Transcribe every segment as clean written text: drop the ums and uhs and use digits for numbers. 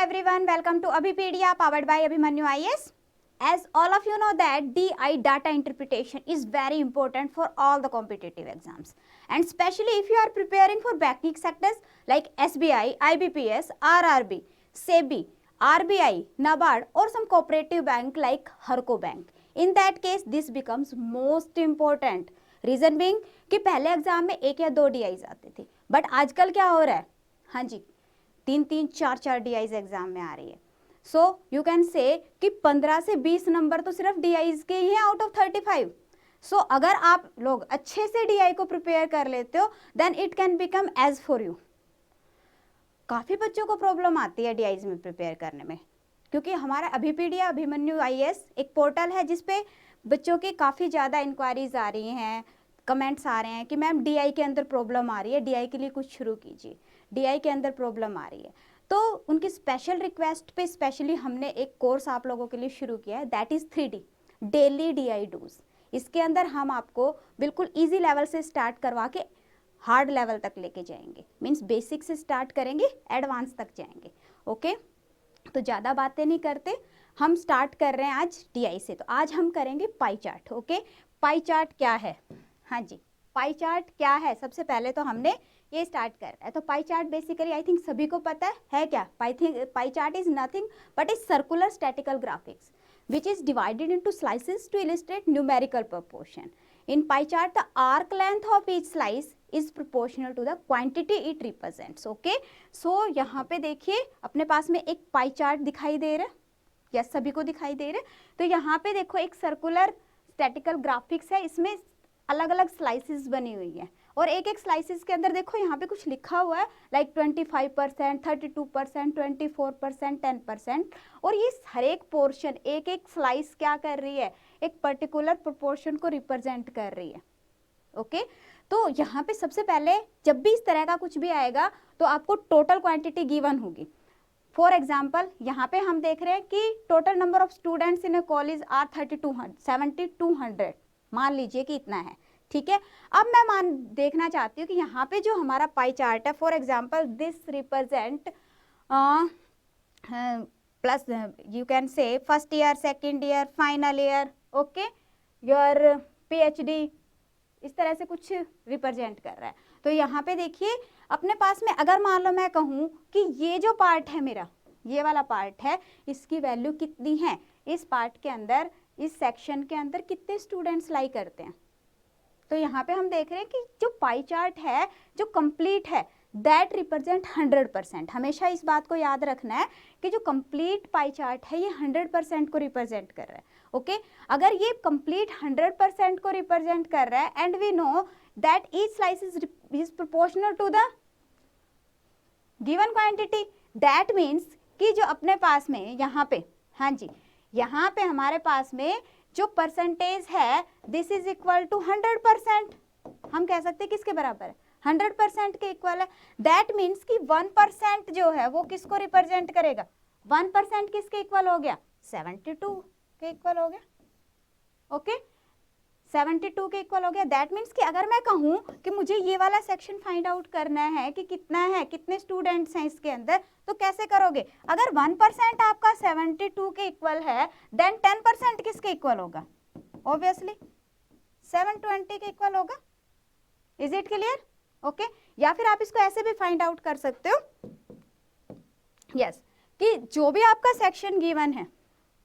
everyone, welcome to Abhipedia powered by Abhimanyu IAS. As all of you know that DI data interpretation is very important for all the competitive exams, and especially if you are preparing for banking sectors like SBI, IBPS, RRB, SEBI, RBI, NABARD or some cooperative bank like Harko Bank. In that case this becomes most important. Reason being कि पहले exam में एक या दो DIs आते थे, but आजकल क्या हो रहा है, हाँ जी 3-3, 4-4 DIs एग्जाम में आ रही है. सो यू कैन से कि 15 से 20 नंबर तो सिर्फ DIs के ही हैं आउट ऑफ 35. सो अगर आप लोग अच्छे से DI को प्रिपेयर कर लेते हो then it can become as for you. काफ़ी बच्चों को प्रॉब्लम आती है DIs में प्रिपेयर करने में, क्योंकि हमारा अभिपीडिया अभिमन्यु IAS एक पोर्टल है जिसपे बच्चों की काफ़ी ज़्यादा इंक्वायरीज आ रही हैं, कमेंट्स आ रहे हैं कि मैम DI के अंदर प्रॉब्लम आ रही है, DI के लिए कुछ शुरू कीजिए, DI के अंदर प्रॉब्लम आ रही है. तो उनकी स्पेशल रिक्वेस्ट पे स्पेशली हमने एक कोर्स आप लोगों के लिए शुरू किया है, that is 3D daily DI dose. इसके अंदर हम आपको बिल्कुल ईजी लेवल से स्टार्ट करवा के हार्ड लेवल तक लेके जाएंगे. मीन्स बेसिक से स्टार्ट करेंगे, एडवांस तक जाएंगे. ओके तो ज़्यादा बातें नहीं करते, हम स्टार्ट कर रहे हैं आज DI से. तो आज हम करेंगे pie chart. Okay pie chart क्या है, हाँ जी पाई चार्ट क्या है, सबसे पहले तो हमने ये स्टार्ट कर रहा है. तो pie chart basically I think सभी को पता है क्या. Pie chart is nothing but is circular statistical graphics which is divided into slices to illustrate numerical proportion. In pie chart the arc length of each slice is proportional to the quantity it represents. Okay so यहाँ पे देखिए अपने पास में एक pie chart दिखाई दे रहा है, yes सभी को दिखाई दे रहा है. तो यहाँ पे देखो एक सर्कुलर स्टैटिकल ग्राफिक्स है, इसमें अलग अलग स्लाइसेस बनी हुई है और एक एक स्लाइसेस के अंदर देखो यहाँ पे कुछ लिखा हुआ है लाइक 25%, 32%, 24%, 10%. और ये हर एक पोर्शन एक एक स्लाइस क्या कर रही है, एक पर्टिकुलर प्रोपोर्शन को रिप्रेजेंट कर रही है. ओके तो यहाँ पे सबसे पहले जब भी इस तरह का कुछ भी आएगा तो आपको टोटल क्वांटिटी गिवन होगी. फॉर एग्जाम्पल यहाँ पे हम देख रहे हैं कि total number of students in a college are 7200, मान लीजिए कि इतना है. ठीक है अब मैं देखना चाहती हूँ कि यहाँ पे जो हमारा पाई चार्ट है, for example this represent plus you can say first year, second year, final year, okay your PhD, इस तरह से कुछ रिप्रेजेंट कर रहा है. तो यहाँ पे देखिए अपने पास में अगर मान लो मैं कहूँ कि ये जो पार्ट है मेरा, ये वाला पार्ट है, इसकी वैल्यू कितनी है, इस पार्ट के अंदर इस सेक्शन के अंदर कितने स्टूडेंट्स लाई करते हैं. तो यहाँ पे हम देख रहे हैं कि जो पाई चार्ट है जो कंप्लीट है दैट रिप्रेजेंट 100%. हमेशा इस बात को याद रखना है कि जो कंप्लीट पाई चार्ट है ये 100% को रिप्रेजेंट कर रहा है. ओके अगर ये कंप्लीट 100% को रिप्रेजेंट कर रहा है and we know that each slice is proportional to the given quantity, that means कि जो अपने पास में यहाँ पे, हाँ जी यहाँ पे हमारे पास में जो परसेंटेज है दिस इज इक्वल टू 100%. हम कह सकते हैं किसके बराबर है, 100% के इक्वल है. दैट मीन्स कि 1% जो है वो किसको रिप्रेजेंट करेगा, 1% किसके इक्वल हो गया, 72 के इक्वल हो गया. ओके 72 के इक्वल हो गया. दैट मीन्स कि अगर मैं कहूँ कि मुझे ये वाला सेक्शन फाइंड आउट करना है कि कितना है, कितने स्टूडेंट्स हैं इसके अंदर, तो कैसे करोगे. अगर 1% आपका 72 के इक्वल है देन 10% किसके इक्वल होगा, ऑब्वियसली 720 के इक्वल होगा. Is it clear. ओके या फिर आप इसको ऐसे भी फाइंड आउट कर सकते हो यस कि जो भी आपका सेक्शन गिवन है,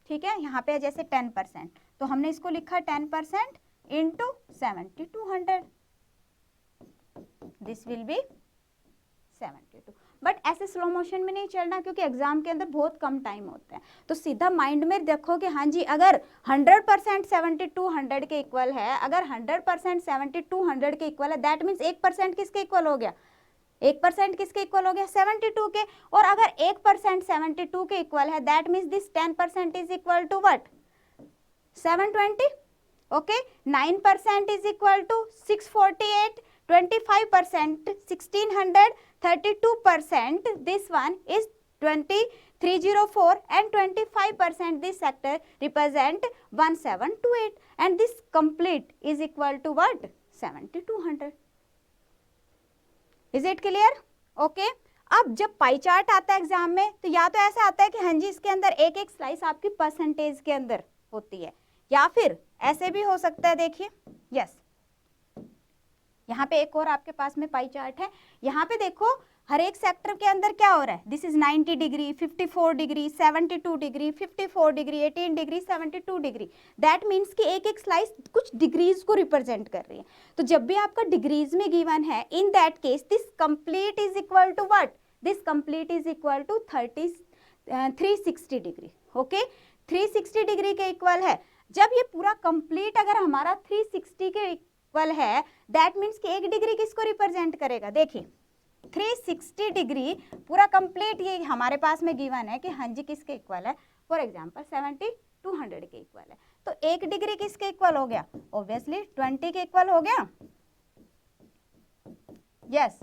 ठीक है यहाँ पे जैसे 10%, तो हमने इसको लिखा 10% into 7200, this will B 72. But ऐसे स्लो मोशन में नहीं चलना क्योंकि एग्जाम के अंदर बहुत कम टाइम होता है. तो सीधा माइंड में देखो कि हाँ जी अगर 100% 7200 के इक्वल है, अगर 100% 7200 के इक्वल है दैट मीन्स 1% किसके इक्वल हो गया, 1% किसके इक्वल हो गया, 72 के. और अगर 1% 72 के इक्वल है that means this 10% is equal to what, 720. Okay 9% is equal to 648, 25% 1600, 32% this one is 2304 and 25% this sector represent 1728 and this complete is equal to what, 7200. Is it clear. Okay अब जब pie chart आता है exam में तो या तो ऐसा आता है कि हाँ जी इसके अंदर एक एक स्लाइस आपकी परसेंटेज के अंदर होती है, या फिर ऐसे भी हो सकता है, देखिए यस यहाँ पे एक और आपके पास में पाई चार्ट है। यहाँ पे देखो हर एक सेक्टर के अंदर क्या हो रहा है, this is 90 degree, 54 degree, 72 degree, 54 degree, 18 degree, 72 degree. That means कि एक एक स्लाइस कुछ डिग्रीज को रिप्रेजेंट कर रही है। तो जब भी आपका डिग्रीज में गिवन है, in that case this complete is equal to what, this complete is equal to 360 degree. Okay, 360 degree के इक्वल है। जब ये पूरा कंप्लीट अगर हमारा 360 के इक्वल है, दैट मीन्स कि एक डिग्री किसको रिप्रेजेंट करेगा, देखिए 360 डिग्री पूरा कंप्लीट ये हमारे पास में गिवन है कि हाँ जी किसके इक्वल है, फॉर एग्जांपल 70 टू 100 के इक्वल है। तो एक डिग्री किसके इक्वल हो गया, ऑब्वियसली 20 के इक्वल हो गया। यस,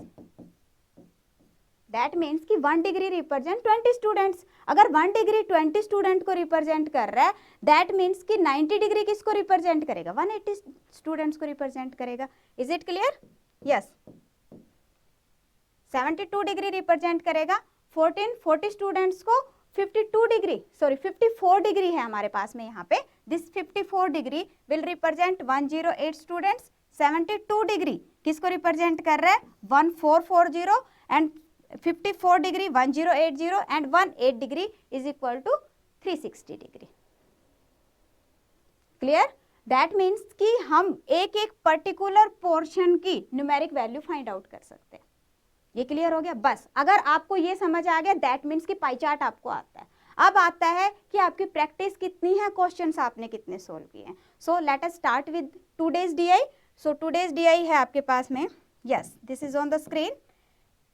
दैट मीन्स कि 1 डिग्री रिप्रेजेंट 20 स्टूडेंट्स। अगर 1 डिग्री 20 स्टूडेंट को रिप्रेजेंट कर रहा है, दैट मीन्स कि 90 डिग्री किसको रिप्रेजेंट करेगा, 180 स्टूडेंट्स को रिप्रेजेंट करेगा। Is it clear? Yes, 72 degree represent करेगा 40 स्टूडेंट्स को। 54 डिग्री है हमारे पास में यहाँ पे, this 54 degree will represent 108 students. 72 degree किसको रिप्रेजेंट कर रहा है, 1440, and 54 degree 1080, and 18 degree is equal to 360 degree. Clear? That means कि हम एक एक पर्टिकुलर पोर्शन की न्यूमेरिक वैल्यू फाइंड आउट कर सकते हैं। ये क्लियर हो गया? बस अगर आपको ये समझ आ गया, दैट मीन्स कि पाई चार्ट आपको आता है। अब आता है कि आपकी प्रैक्टिस कितनी है, क्वेश्चंस आपने कितने सोल्व किए हैं। So let us start with today's DI. So today's DI है आपके पास में, yes this is on the screen,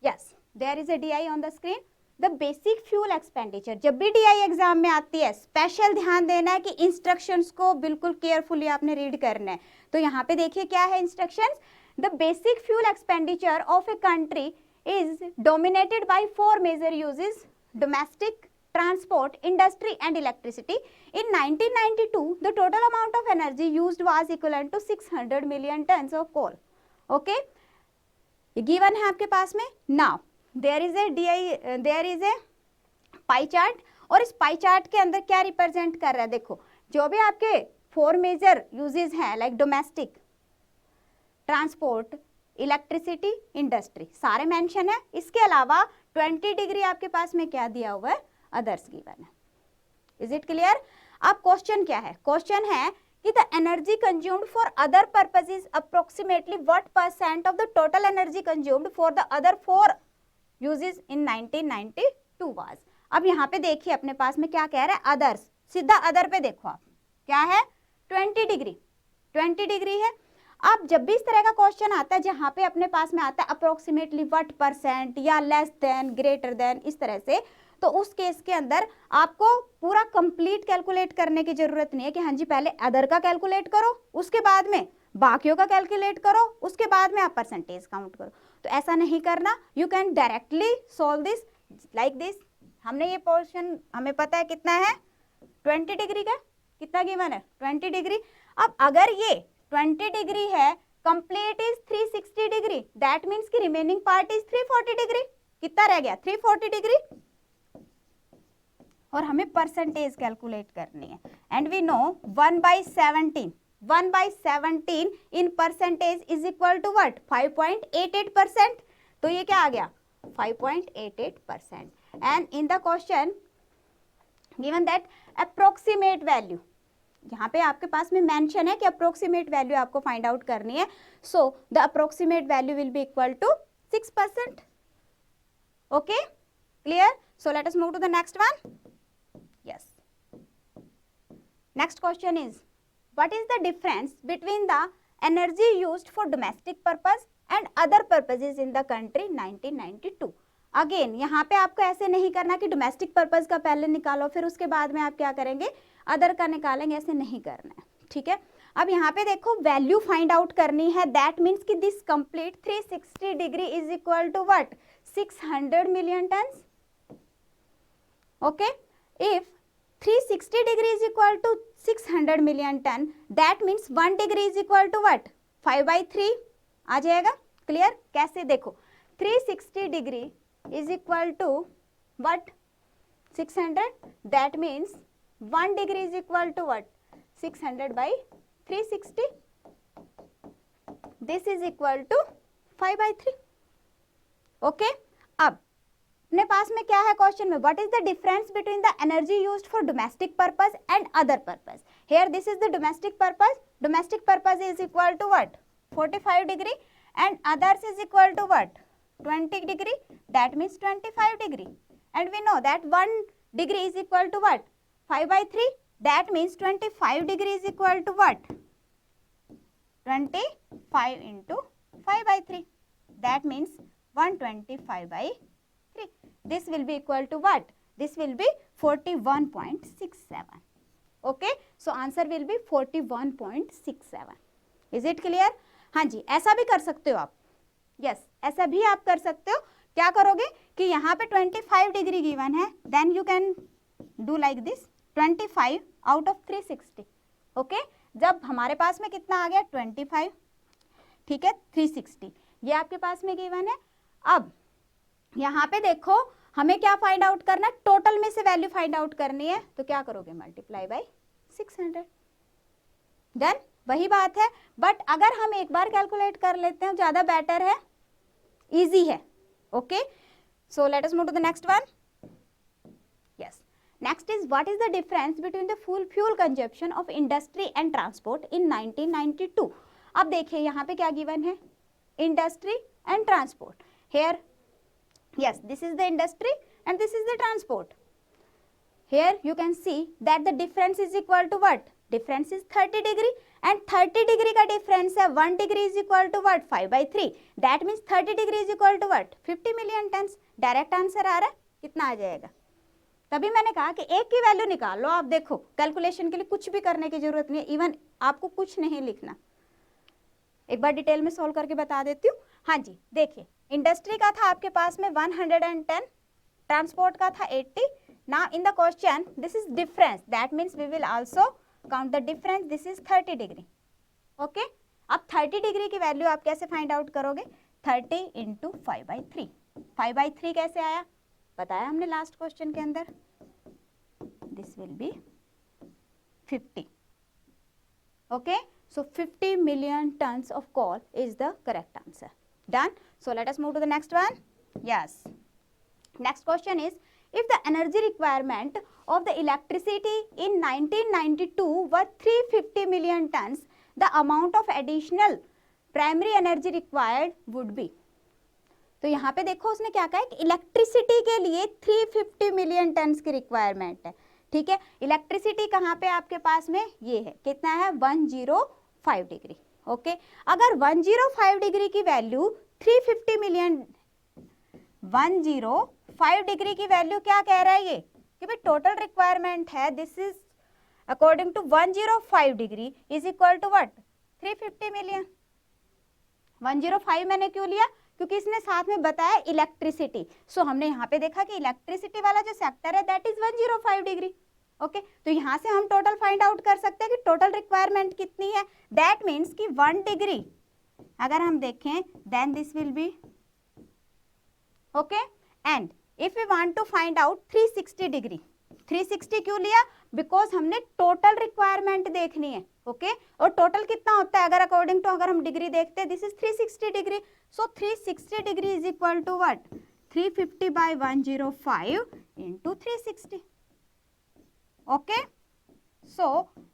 yes there is a DI on the screen. The basic fuel expenditure, जब भी डीआई एग्जाम में आती है स्पेशल ध्यान देना है कि इंस्ट्रक्शंस को बिल्कुल केयरफुली आपने रीड करना है। तो यहाँ पे देखिए क्या है instructions, the basic fuel expenditure of a country is dominated by 4 major uses: domestic, transport, industry and electricity. In 1992 the total amount of energy used was equivalent to 600 million tons of coal. Okay, ये given है आपके पास में। now there is a pie chart, और इस pie chart के अंदर क्या represent कर रहा है, देखो जो भी आपके 4 major uses हैं like domestic, transport, electricity, industry, सारे मेंशन है। इसके अलावा 20 डिग्री आपके पास में क्या दिया हुआ है, अदर्स गिवन है। Is it clear? अब क्वेश्चन क्या है, क्वेश्चन है कि the energy consumed for other purposes approximately what percent of the total energy consumed for the other 4 uses in 1992 was. अब यहाँ पे देखिए अपने पास में क्या कह रहा है, अदर्स, सीधा अदर पे देखो आप, क्या है 20 डिग्री है। अब जब भी इस तरह का क्वेश्चन आता है जहां पे अपने पास में आता है अप्रोक्सीमेटली व्हाट परसेंट या लेस देन, ग्रेटर देन, इस तरह से, तो उस केस के अंदर आपको पूरा कंप्लीट कैलकुलेट करने की जरूरत नहीं है कि हाँ जी पहले अदर का कैलकुलेट करो, उसके बाद में बाकियों का कैलकुलेट करो, उसके बाद में आप परसेंटेज काउंट करो। तो ऐसा नहीं करना, you can directly solve this like this. हमने ये पोर्शन हमें पता है कितना है, 20 डिग्री का कितना गिवन है, 20 डिग्री। अब अगर ये 20 डिग्री है, complete is 360 degree, that means कि रिमेनिंग पार्ट इज 340 डिग्री। कितना रह गया, 340 डिग्री, और हमें परसेंटेज कैलकुलेट करनी है। And we know 1/17 in percentage is equal to what, 5.88%। तो ये क्या आ गया, 5.88%। And in the question given that approximate value, यहाँ पे आपके पास में मेंशन है कि अप्रोक्सीमेट वैल्यू आपको फाइंड आउट करनी है। So the approximate value will be equal to 6%। Okay, clear? So let us move to the next one. Yes, next question is what is the difference between the energy used for domestic purpose and other purposes in the country 1992। Again यहाँ पे आपको ऐसे नहीं करना कि domestic purpose का पहले निकालो फिर उसके बाद में आप क्या करेंगे, अदर का निकालेंगे, ऐसे नहीं करना है, ठीक है। अब यहाँ पे देखो वैल्यू फाइंड आउट करनी है, दैट मीन्स कि this complete 360 degree is equal to what, 600 million tons. Okay, if 360 degree is equal to 600 million ton, that means 1 degree is equal to what, 5/3 आ जाएगा। क्लियर? कैसे, देखो 360 degree is equal to what? 600. That means 1 degree is equal to what? 600 by 360. This is equal to 5 by 3. Okay. अब अपने पास में क्या है question में? What is the difference between the energy used for domestic purpose and other purpose? Here this is the domestic purpose. Domestic purpose is equal to what? 45 degree and others is equal to what? 20 degree. That means 25 degree. And we know that 1 degree is equal to what? 5 by 3. That means 25 degree is equal to what? 25 into 5 by 3. That means 125 by 3. This will be equal to what? This will be 41.67. Okay. So answer will be 41.67. Is it clear? हाँ जी, ऐसा भी कर सकते हो आप. Yes, ऐसा भी आप कर सकते हो. क्या करोगे कि यहाँ पे 25 डिग्री गिवन है, then you can do like this 25 out of 360. Okay, जब हमारे पास में कितना आ गया 25, ठीक है, 360 ये आपके पास में गिवन है. अब यहाँ पे देखो हमें क्या फाइंड आउट करना है, टोटल में से वैल्यू फाइंड आउट करनी है. तो क्या करोगे, मल्टीप्लाई बाय 600. डन, वही बात है. बट अगर हम एक बार कैलकुलेट कर लेते हैं ज़्यादा बेटर है, इजी है. Okay, so let us move to the next one. Yes, next is what is the difference between the fuel consumption of industry and transport in 1992. अब देखिए यहाँ पे क्या गिवन है, industry and transport. Here yes, this is the industry and this is the transport. Here you can see that the difference is equal to what? Difference is 30 degree and 30 degree का difference है 1 degree is equal to what? 5 by 3. That means 30 degree is equal to what? 50 million tons. Direct answer आ रहा है, कितना आ जाएगा? तभी मैंने कहा कि एक की वैल्यू निकाल लो. आप देखो कैलकुलेशन के लिए कुछ भी करने की जरूरत नहीं है, इवन आपको कुछ नहीं लिखना. एक बार डिटेल में सॉल्व करके बता देती हूँ. हाँ जी, देखिए इंडस्ट्री का था आपके पास में 110, ट्रांसपोर्ट का था 80. Now in the question this is difference, that means we will also count the difference. This is 30 degree. Okay, अब 30 डिग्री की वैल्यू आप कैसे फाइंड आउट करोगे? 30 इंटू 5 बाई 3. 5 बाई 3 कैसे आया, बताया हमने लास्ट क्वेश्चन के अंदर. This will B 50. Okay, so 50 million tons of coal is the correct answer. Done. So let us move to the next one. Yes, next question is, if the energy requirement of the electricity in 1992 was 350 million tons, the amount of additional primary energy required would be. तो यहाँ पे देखो उसने क्या कहा है कि electricity के लिए 350 मिलियन टन्स की रिक्वायरमेंट है. ठीक है, इलेक्ट्रिसिटी कहाँ पे आपके पास में, ये है, कितना है 105 डिग्री. ओके, अगर 105 डिग्री की वैल्यू 350 मिलियन, 105 डिग्री की वैल्यू क्या कह रहा है ये कि भाई टोटल रिक्वायरमेंट है, this is according to 105 degree is equal to what, 350 million. 105 मैंने क्यों लिया, क्योंकि इसने साथ में बताया इलेक्ट्रिसिटी. सो हमने यहाँ पे देखा कि इलेक्ट्रिसिटी वाला जो सेक्टर है दैट इज 105 डिग्री. ओके, तो यहाँ से हम टोटल फाइंड आउट कर सकते हैं कि टोटल रिक्वायरमेंट कितनी है. दैट मीन्स कि 1 डिग्री अगर हम देखें then this will be okay. And if we want to find out 360 degree, 360 क्यों लिया, बिकॉज हमने टोटल रिक्वायरमेंट देखनी है. ओके, और टोटल कितना होता है, अगर अकॉर्डिंग टू अगर हम डिग्री देखते हैं this is 360 degree. So 360 degree is equal to what, 350 by 105 into 360. Okay, so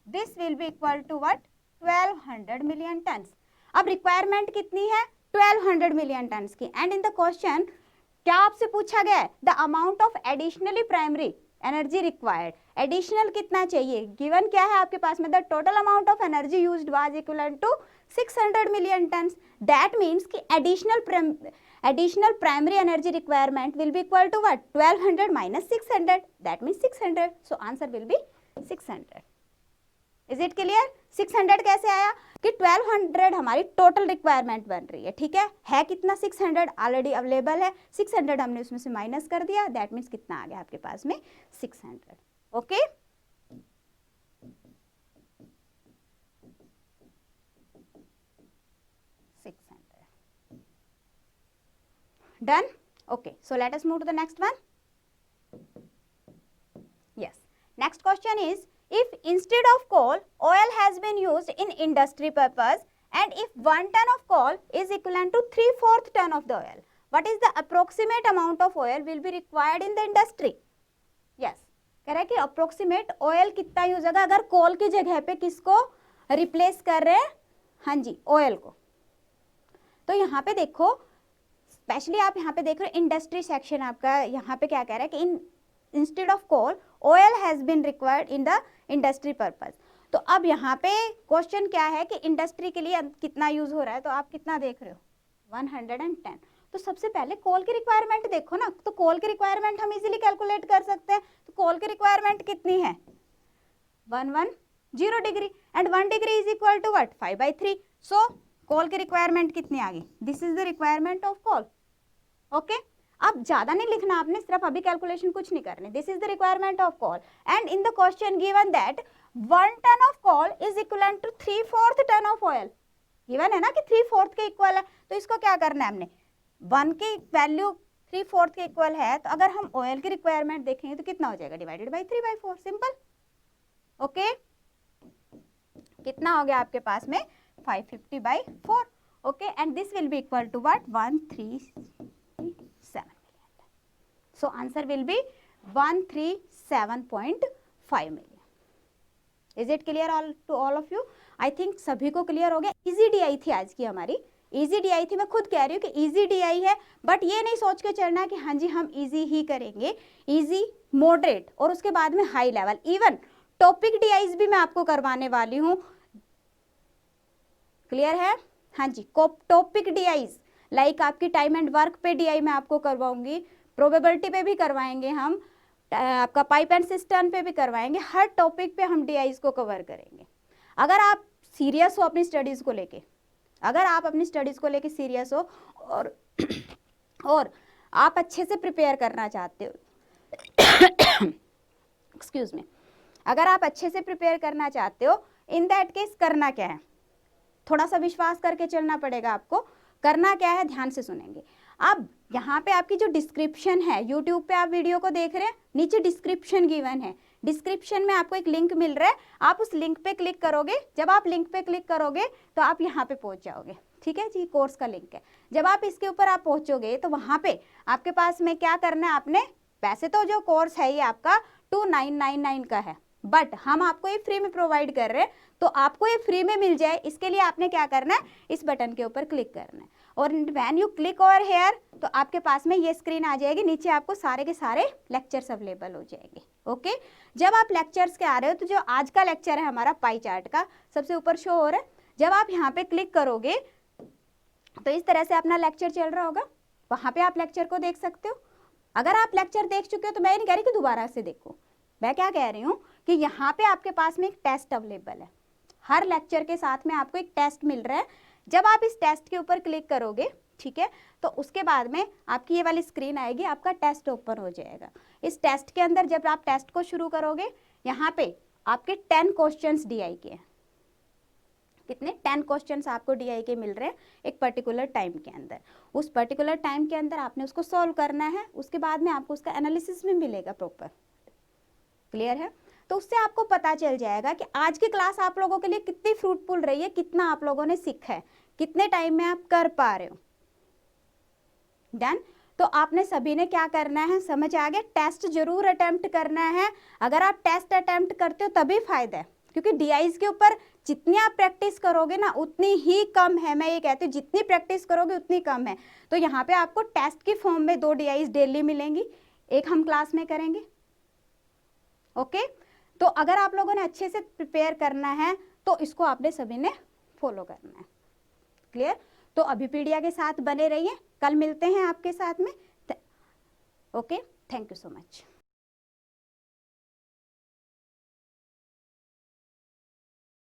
this will be equal to what, 1200 million tons. अब रिक्वायरमेंट कितनी है, 1200 मिलियन टन्स की. एंड इन द क्वेश्चन क्या आपसे पूछा गया है, the amount of additionally primary energy required. Additional कितना चाहिए, गिवन क्या है आपके पास में, the total amount of energy used was equivalent to 600 million tons. That means कि additional primary energy requirement will be equal to what, 1200 minus 600, that means 600. So answer will be 600. Is it clear? 600 कैसे आया कि 1200 हमारी total requirement बन रही है. ठीक है कितना, 600 ऑलरेडी अवेलेबल है, 600 हमने उसमें से माइनस कर दिया, दैट मीन्स कितना आ गया आपके पास में 600. Okay, done. Okay, so let us move to the next one. Yes, next question is, if instead of coal, oil has been used in industry purpose, and if 1 ton of coal is equivalent to 3/4 ton of the oil, what is the approximate amount of oil will be required in the industry? Yes, कह रहा है कि approximate oil कितना use होगा अगर कोल की जगह पे किसको रिप्लेस कर रहे हैं? हाँ जी, ऑयल को। तो यहाँ पे देखो, स्पेशली आप यहाँ पे देख रहे हो इंडस्ट्री सेक्शन, आपका यहाँ पे क्या कह रहा है कि instead of coal oil has been required in the industry purpose. तो अब यहाँ पे क्वेश्चन क्या है कि इंडस्ट्री के लिए कितना यूज हो रहा है, तो आप कितना देख रहे हो? 110। तो सबसे पहले कोल की रिक्वायरमेंट देखो ना, तो कोल की रिक्वायरमेंट हम इजीली कैलकुलेट कर सकते हैं। तो कोल की रिक्वायरमेंट कितनी है? 110 degree, and 1 degree is equal to what? 5/3। So coal की रिक्वायरमेंट कितनी आ गई? This is the requirement of coal. Okay, अब ज्यादा नहीं लिखना आपने, सिर्फ अभी कैलकुलेशन कुछ नहीं करने। This is the requirement of coal, and in the question given that 1 ton of coal is equivalent to 3/4 ton of oil. Given है ना कि 3/4 के इक्वल है, तो इसको क्या करना है हमने? 1 की वैल्यू 3/4 के इक्वल है, तो अगर हम ऑयल की रिक्वायरमेंट देखेंगे तो कितना हो जाएगा? Divided by 3/4, simple. ओके, कितना हो गया आपके पास में? 550/4। Okay, and this will be equal to what? 137 million. So answer will be 137.5 million. Is it clear all to all of you? I think सभी को क्लियर हो गया। इजी डीआई थी आज की हमारी, इजी डीआई थी। मैं खुद कह रही हूँ कि इजी डीआई है, बट ये नहीं सोच के चलना कि हाँ जी हम इजी ही करेंगे। इजी, मॉडरेट और उसके बाद में high level, even topic DIs भी मैं आपको करवाने वाली हूँ। क्लियर है? हाँ जी, टॉपिक डीआईज लाइक आपकी टाइम एंड वर्क पे डीआई मैं आपको करवाऊंगी, प्रोबेबिलिटी पे भी करवाएंगे हम, आपका पाइप एंड सिस्टम पे भी करवाएंगे। हर टॉपिक पे हम डीआईज को कवर करेंगे। अगर आप सीरियस हो अपनी स्टडीज को लेके, अगर आप अपनी स्टडीज को लेके सीरियस हो और आप अच्छे से प्रिपेयर करना चाहते हो एक्सक्यूज मी, अगर आप अच्छे से प्रिपेयर करना चाहते हो, इन दैट केस करना क्या है? थोड़ा सा विश्वास करके चलना पड़ेगा आपको। करना क्या है? ध्यान से सुनेंगे। अब यहाँ पे आपकी जो डिस्क्रिप्शन है, यूट्यूब पे आप वीडियो को देख रहे हैं, नीचे डिस्क्रिप्शन गिवन है। डिस्क्रिप्शन में आपको एक लिंक मिल रहा है, आप उस लिंक पे क्लिक करोगे। जब आप लिंक पे क्लिक करोगे तो आप यहाँ पे पहुँच जाओगे। ठीक है जी, कोर्स का लिंक है। जब आप इसके ऊपर आप पहुँचोगे तो वहाँ पे आपके पास में क्या करना है आपने? वैसे तो जो कोर्स है ये आपका 2999 का है, बट हम आपको ये फ्री में प्रोवाइड कर रहे हैं, तो आपको ये फ्री में मिल जाए इसके लिए आपने क्या करना है? इस बटन के ऊपर क्लिक करना है, और when you click over here तो आपके पास में ये स्क्रीन आ जाएगी। नीचे आपको सारे के सारे लेक्चर्स अवेलेबल हो जाएंगे। ओके, जब आप लेक्चर्स के आ रहे हो तो जो आज का लेक्चर है हमारा पाई चार्ट का, सबसे ऊपर शो हो रहा है। जब आप यहाँ पे क्लिक करोगे तो इस तरह से अपना लेक्चर चल रहा होगा, वहाँ पे आप लेक्चर को देख सकते हो। अगर आप लेक्चर देख चुके हो तो मैं नहीं कह रही कि दोबारा से देखो, मैं क्या कह रही हूँ कि यहाँ पे आपके पास में एक टेस्ट अवेलेबल है। हर लेक्चर के साथ में आपको एक टेस्ट मिल रहा है। जब आप इस टेस्ट के ऊपर क्लिक करोगे, ठीक है, तो उसके बाद में आपकी ये वाली स्क्रीन आएगी, आपका टेस्ट ओपन हो जाएगा। इस टेस्ट के अंदर जब आप टेस्ट को शुरू करोगे, यहाँ पे आपके 10 क्वेश्चंस डीआई के हैं। कितने? 10 क्वेश्चंस आपको डीआई के मिल रहे हैं एक पर्टिकुलर टाइम के अंदर। उस पर्टिकुलर टाइम के अंदर आपने उसको सॉल्व करना है, उसके बाद में आपको उसका एनालिसिस भी मिलेगा प्रॉपर। क्लियर है? तो उससे आपको पता चल जाएगा कि आज की क्लास आप लोगों के लिए कितनी फ्रूटफुल रही है, कितना आप लोगों ने सीखा है, कितने टाइम में आप कर पा रहे हो। डन? तो आपने सभी ने क्या करना है, समझ आ गया? टेस्ट जरूर अटेम्प्ट करना है। अगर आप टेस्ट अटेम्प्ट करते हो तभी फायदा है, क्योंकि डीआईज के ऊपर जितनी आप प्रैक्टिस करोगे ना उतनी ही कम है। मैं ये कहती हूँ जितनी प्रैक्टिस करोगे उतनी कम है। तो यहाँ पे आपको टेस्ट की फॉर्म में 2 डीआईज डेली मिलेंगी, एक हम क्लास में करेंगे। ओके, तो अगर आप लोगों ने अच्छे से प्रिपेयर करना है तो इसको आपने सभी ने फॉलो करना है। क्लियर? तो अभिपीडिया के साथ बने रहिए, कल मिलते हैं आपके साथ में। Okay, thank you so much.